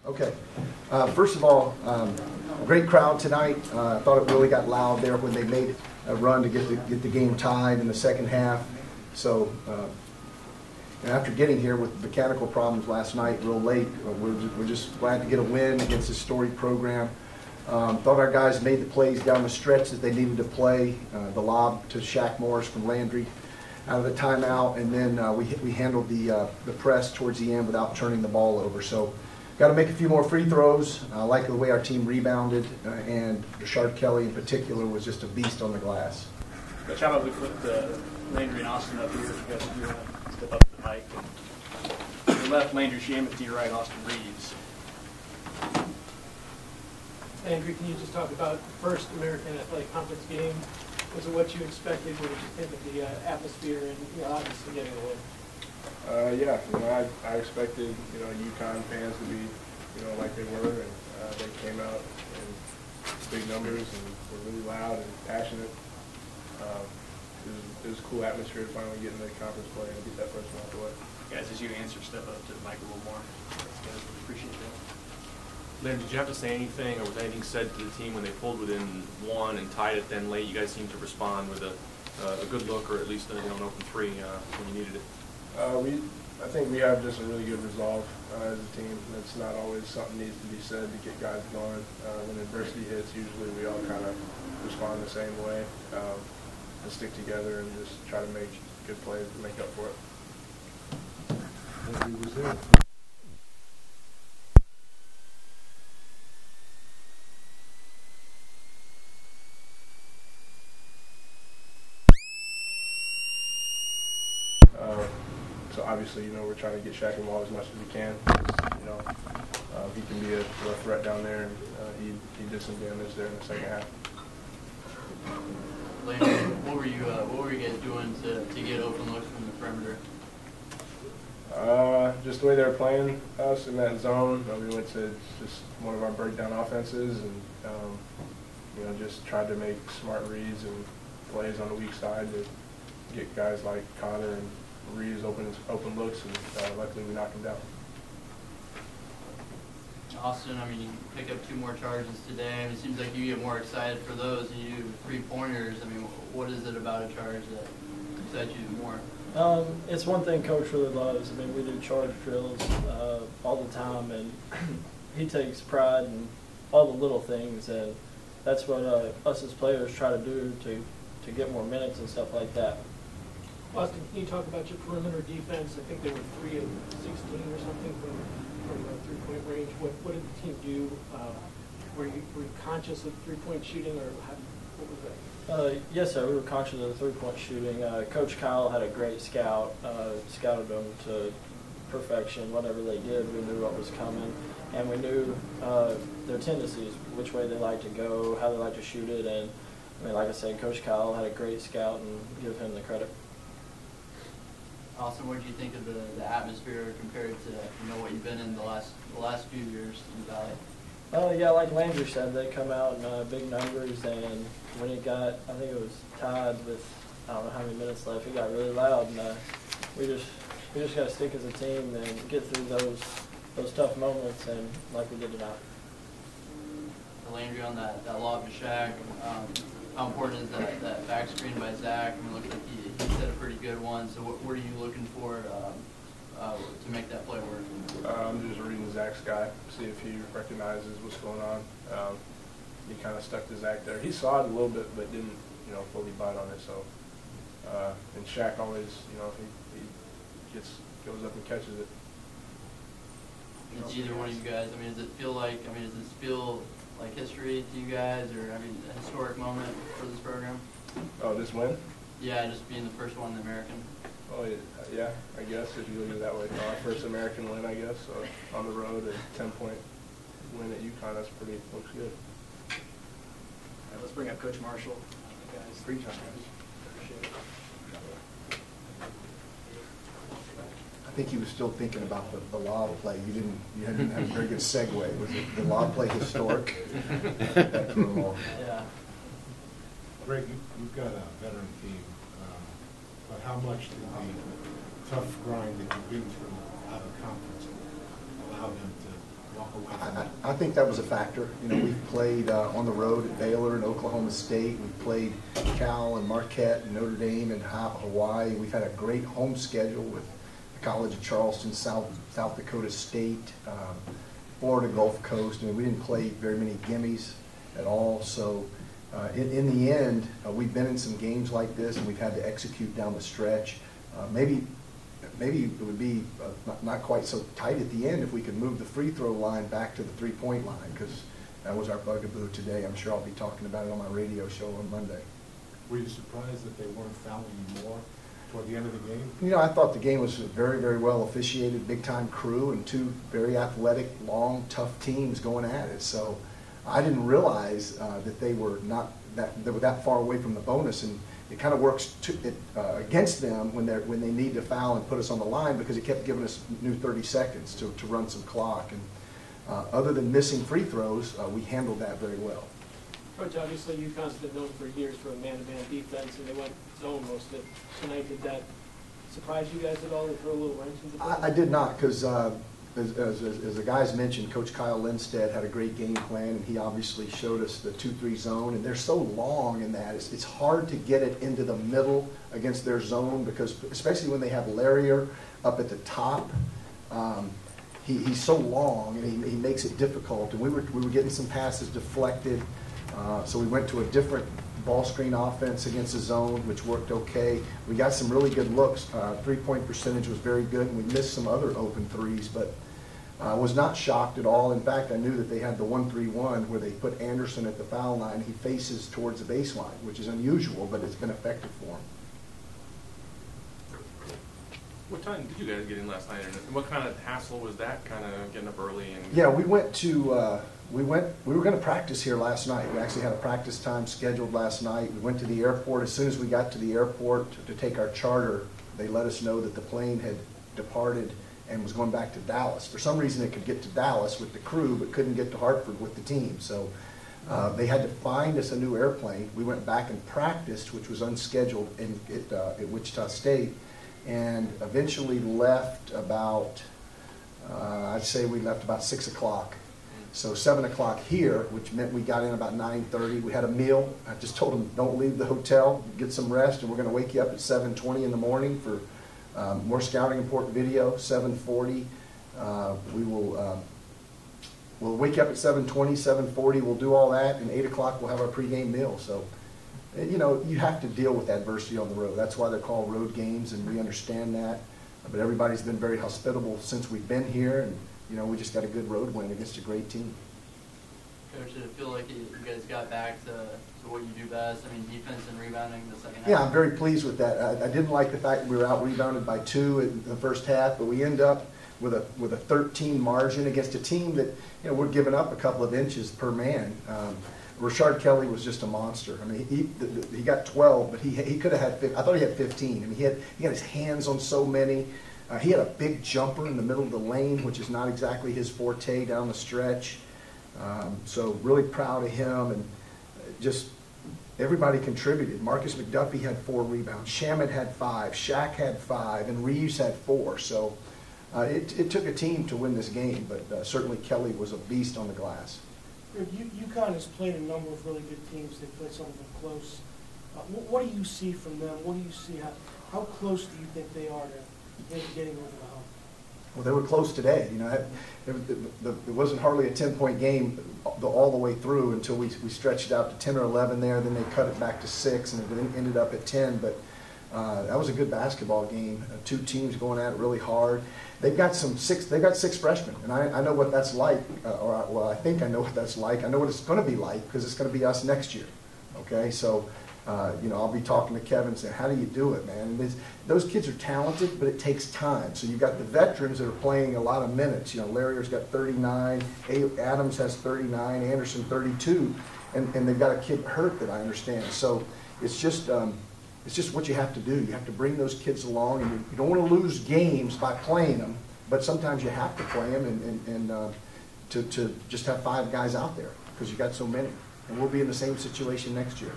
Okay. First of all, great crowd tonight. I thought it really got loud there when they made a run to get the game tied in the second half. So after getting here with mechanical problems last night real late, we're just glad to get a win against this storied program. Thought our guys made the plays down the stretch that they needed to play. The lob to Shaq Morris from Landry out of the timeout, and then we handled the press towards the end without turning the ball over. So got to make a few more free throws. I like the way our team rebounded, and Rashard Kelly in particular was just a beast on the glass. Coach, how about we put Landry and Austin up here? You guys do step up to the mic. To your left, Landry Shamet. To your right, Austin Reaves. Landry, can you just talk about the first American Athletic Conference game? Was it what you expected? What did you think of the atmosphere and obviously getting a win? Yeah, I expected UConn fans to be like they were, and they came out in big numbers and were really loud and passionate. It was a cool atmosphere to finally get into the conference play and get that first one out the way. Guys, as you answer, step up to the mic a little more. Guys, we appreciate that. Landry, did you have to say anything, or was anything said to the team when they pulled within one and tied it then late? You guys seemed to respond with a good look, or at least an open three when you needed it. I think we have just a really good resolve as a team. It's not always something needs to be said to get guys going. When adversity hits, usually we all kind of respond the same way and stick together and just try to make good plays to make up for it. Landry was there. So obviously, we're trying to get Shaq involved as much as we can. He can be a threat down there, and he did some damage there in the second half. Landry, what were you guys doing to get open looks from the perimeter? Just the way they were playing us in that zone. We went to just one of our breakdown offenses, and just tried to make smart reads and plays on the weak side to get guys like Connor and Reaves open looks, and luckily we knocked him down. Austin, you pick up 2 more charges today. It seems like you get more excited for those than you do 3-pointers. What is it about a charge that excites you more? It's one thing Coach really loves. We do charge drills all the time, and he takes pride in all the little things, and that's what us as players try to do to get more minutes and stuff like that. Austin, can you talk about your perimeter defense? I think they were 3 of 16 or something from the 3-point range. What did the team do? Were you conscious of 3-point shooting, or what was that? Yes, sir. We were conscious of the 3-point shooting. Coach Kyle had a great scout, scouted them to perfection. Whatever they did, we knew what was coming, and we knew their tendencies, which way they like to go, how they like to shoot it, and like I said, Coach Kyle had a great scout, and give him the credit. Austin, what did you think of the atmosphere compared to what you've been in the last few years in the Valley? Yeah, like Landry said, they come out in big numbers, and when it got, I think it was tied with I don't know how many minutes left, it got really loud, and we just got to stick as a team and get through those tough moments, and like we did tonight. Landry, on that lob to Shaq, how important is that back screen by Zach? It looks like he set a pretty good one. So what are you looking for to make that play work? I'm just reading Zach's guy, see if he recognizes what's going on. He kind of stuck to Zach there. He saw it a little bit, but didn't fully bite on it. So and Shaq always, he goes up and catches it. It's either one of you guys. Does it feel like? Does this feel like history to you guys, or a historic moment for this program? Oh, this win? Yeah, just being the first one in the American. Oh, yeah, I guess if you look at it that way. Our first American win, I guess, on the road, a 10-point win at UConn. Looks good. Let's bring up Coach Marshall. Guys, 3 times. Appreciate it. I think he was still thinking about the lob play. You didn't have a very good segue. Was it the lob play historic? Yeah. Gregg, you've got a veteran team, but how much did the tough grind that you've been through out of conference allow them to walk away from it? I think that was a factor. You know, we've played on the road at Baylor and Oklahoma State. We've played Cal and Marquette and Notre Dame and Hawaii. We've had a great home schedule with the College of Charleston, South Dakota State, Florida Gulf Coast. I mean, we didn't play very many gimmies at all. So in the end, we've been in some games like this, and we've had to execute down the stretch. Maybe it would be not quite so tight at the end if we could move the free throw line back to the three-point line, because that was our bugaboo today. I'm sure I'll be talking about it on my radio show on Monday. Were you surprised that they weren't fouling you more toward the end of the game? You know, I thought the game was very, very well officiated, big-time crew, and two very athletic, long, tough teams going at it. So I didn't realize that they were that far away from the bonus, and it kind of works against them when they need to foul and put us on the line, because it kept giving us new 30 seconds to run some clock. And other than missing free throws, we handled that very well. Coach, obviously UConn's been known for years for a man-to-man defense, and they went zone most of it tonight. Did that surprise you guys at all to throw a little wrench into things? I did not, because as the guys mentioned, Coach Kyle Lindstedt had a great game plan, and he obviously showed us the 2-3 zone, and they're so long in that. It's hard to get it into the middle against their zone, because especially when they have Larrier up at the top, he's so long, and he makes it difficult. And we were getting some passes deflected, so we went to a different ball screen offense against the zone, which worked okay. We got some really good looks. Three-point percentage was very good, and we missed some other open threes, but I was not shocked at all. In fact, I knew that they had the 1-3-1 where they put Anderson at the foul line. He faces towards the baseline, which is unusual, but it's been effective for him. What time did you guys get in last night, and what kind of hassle was that, kind of getting up early? And Yeah, we went to we were going to practice here last night. We actually had a practice time scheduled last night. We went to the airport. As soon as we got to the airport to take our charter, they let us know that the plane had departed and was going back to Dallas. For some reason, it could get to Dallas with the crew, but couldn't get to Hartford with the team. So they had to find us a new airplane. We went back and practiced, which was unscheduled at Wichita State, and eventually left about, I'd say we left about 6 o'clock. So 7 o'clock here, which meant we got in about 9:30. We had a meal. I just told them, don't leave the hotel, get some rest, and we're going to wake you up at 7:20 in the morning for more scouting report video. 7:40, we'll wake you up at 7:20, 7:40. We'll do all that, and 8 o'clock we'll have our pregame meal. So, you know, you have to deal with adversity on the road. That's why they're called road games, and we understand that. But everybody's been very hospitable since we've been here, and you know, we just got a good road win against a great team. Coach, did it feel like you guys got back to what you do best? I mean, defense and rebounding the second half? Yeah, I'm very pleased with that. I didn't like the fact that we were out-rebounded by 2 in the first half, but we end up with a 13 margin against a team that, you know, we're giving up a couple of inches per man. Rashard Kelly was just a monster. I mean, he got 12, but he could have had, I thought he had 15. I mean, he got his hands on so many. He had a big jumper in the middle of the lane, which is not exactly his forte down the stretch. So really proud of him, and just everybody contributed. Marcus McDuffie had 4 rebounds. Shamet had 5. Shaq had 5, and Reaves had 4. So it took a team to win this game, but certainly Kelly was a beast on the glass. UConn has played a number of really good teams. They played some of them close. What do you see from them? What do you see? How close do you think they are to maybe getting over the hump? Well, they were close today. You know, it wasn't hardly a 10-point game all the way through until we stretched out to 10 or 11 there. Then they cut it back to 6, and it ended up at 10. But that was a good basketball game. 2 teams going at it really hard. They've got 6 freshmen, and I know what that's like. Well, I think I know what that's like. I know what it's going to be like, because it's going to be us next year. Okay, so. You know, I'll be talking to Kevin saying, how do you do it, man? And those kids are talented, but it takes time. So you've got the veterans that are playing a lot of minutes. You know, Larrier's got 39, Adams has 39, Anderson 32, and they've got a kid hurt that I understand. So it's just what you have to do. You have to bring those kids along, and you don't want to lose games by playing them, but sometimes you have to play them and to just have 5 guys out there because you got so many. And we'll be in the same situation next year.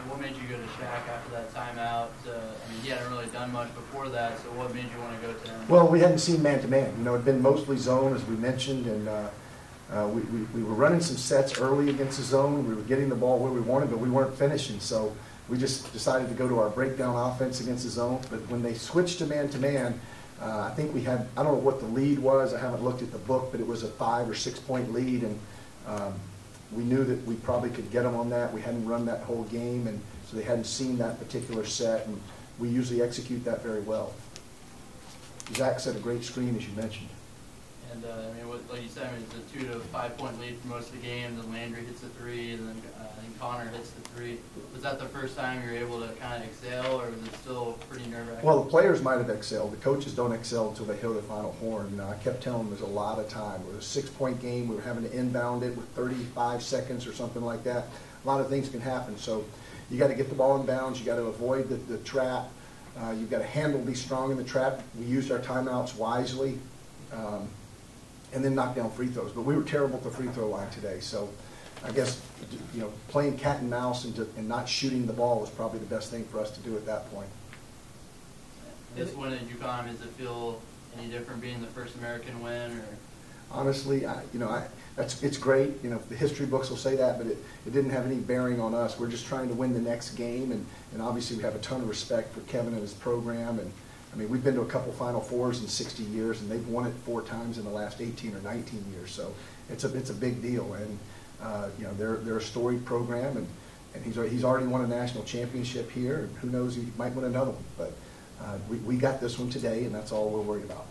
what made you go to Shaq after that timeout? I mean, he hadn't really done much before that, so what made you want to go to him? Well, we hadn't seen man-to-man. You know, it'd been mostly zone, as we mentioned, and we were running some sets early against the zone. We were getting the ball where we wanted, but we weren't finishing. So we just decided to go to our breakdown offense against the zone. But when they switched to man-to-man, I think we had, I don't know what the lead was. I haven't looked at the book, but it was a 5 or 6 point lead, and we knew that we probably could get them on that. We hadn't run that whole game, and so they hadn't seen that particular set, and we usually execute that very well. Zach set a great screen, as you mentioned. And I mean, like you said, I mean, it's a 2 to 5 point lead for most of the game. Then Landry hits a 3, and then I think Connor hits the 3. Was that the first time you were able to kind of excel, or was it still pretty nerve-wracking? Well, the players might have excelled. The coaches don't excel until they hear the final horn. You know, I kept telling them there's a lot of time. It was a 6 point game. We were having to inbound it with 35 seconds or something like that. A lot of things can happen. So you got to get the ball in bounds. You got to avoid the trap. You've got to handle, be strong in the trap. We used our timeouts wisely. And then knock down free throws. But we were terrible at the free throw line today. So I guess, you know, playing cat and mouse and not shooting the ball was probably the best thing for us to do at that point. This win at UConn, does it feel any different being the first American win? Or? Honestly, it's great. You know, the history books will say that, but it didn't have any bearing on us. We're just trying to win the next game, and obviously we have a ton of respect for Kevin and his program. And I mean, we've been to a couple Final Fours in 60 years, and they've won it 4 times in the last 18 or 19 years. So it's a big deal, and you know, they're a storied program, and he's already won a national championship here, and who knows, he might win another one. But we got this one today, and that's all we're worried about.